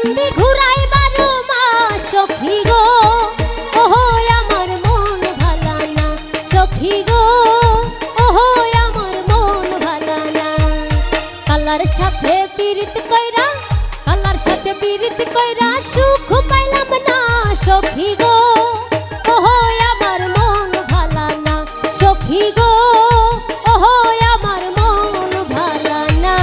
নন্দী ঘুরাই 12 মাস সখী গো ওহো আমার মন ভালা না সখী গো ওহো আমার মন ভালা না কালার সাথে পীড়িত কইরা সুখ পাইলাম না সখী গো ওহো আমার মন ভালা না সখী গো ওহো আমার মন ভালা না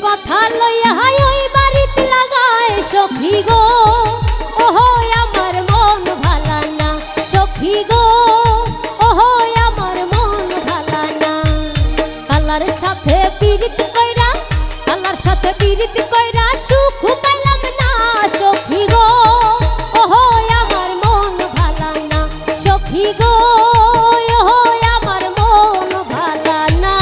কথা লইয়া ওই বাড়িতে লাগায় সখী গো ওহো আমার মন ভালা না সখী গো ওহো আমার মন ভালা না কালার সাথে পীড়িত কইরা সুখ পাইলাম না সখী গো ওহো আমার মন ভালা না সখী গো ওহো আমার মন ভালা না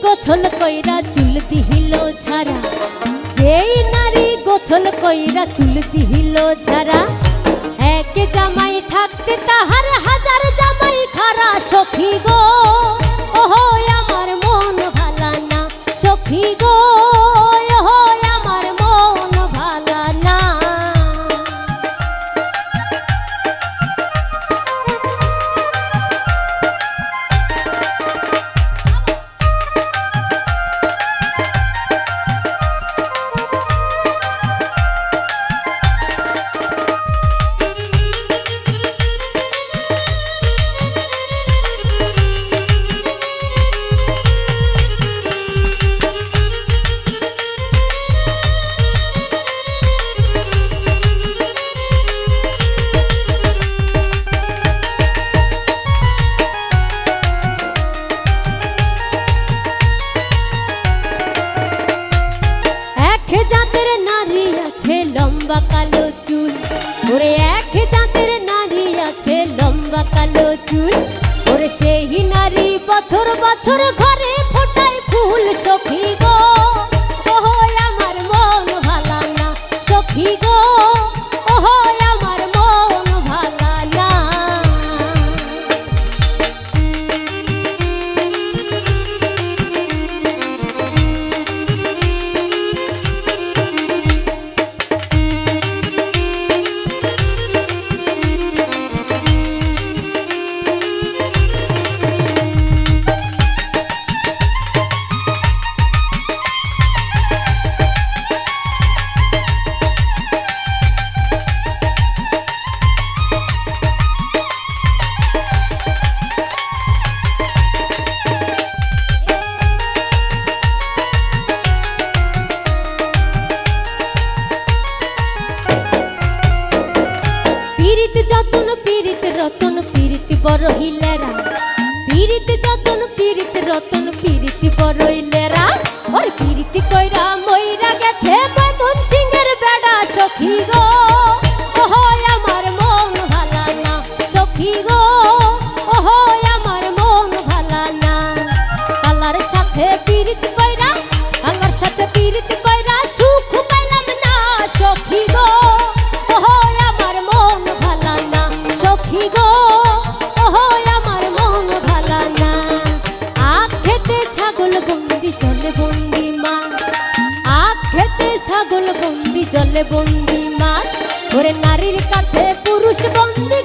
গোছল কইরা চুল দিহিল ছাড়া যেই নারী গোছল কইরা চুল দিহিল ছাড়া এক জামাই থাকতে তাহার হাজার জামাই খারা সখী গো ওহো আমার মন ভালা না সখী গো ওহো আমার মন ভালা না লম্বা কালো চুল ওরে এক জাতের নারী আছে লম্বা কালো চুল ওরে সেই নারী বছর বছর ঘরে ফোটায় ফুল সখী গো ওহো আমার মন ভালা না সখী গো ওহো আমার মন ভালা না রতন পীড়িত বড় হিলেরা পীড়িত যতন পীড়িত রতন পীড়িত বড় হিলেরা ওই পীড়িত কইরা মইরা গেছে মন সিংহের বেড়া সখী গো ওহো আমার মন ভালা না সখী গো ওহো আমার বন্দি জলে বন্দি মাছ, ওরে নারীর কাছে পুরুষ বন্দি।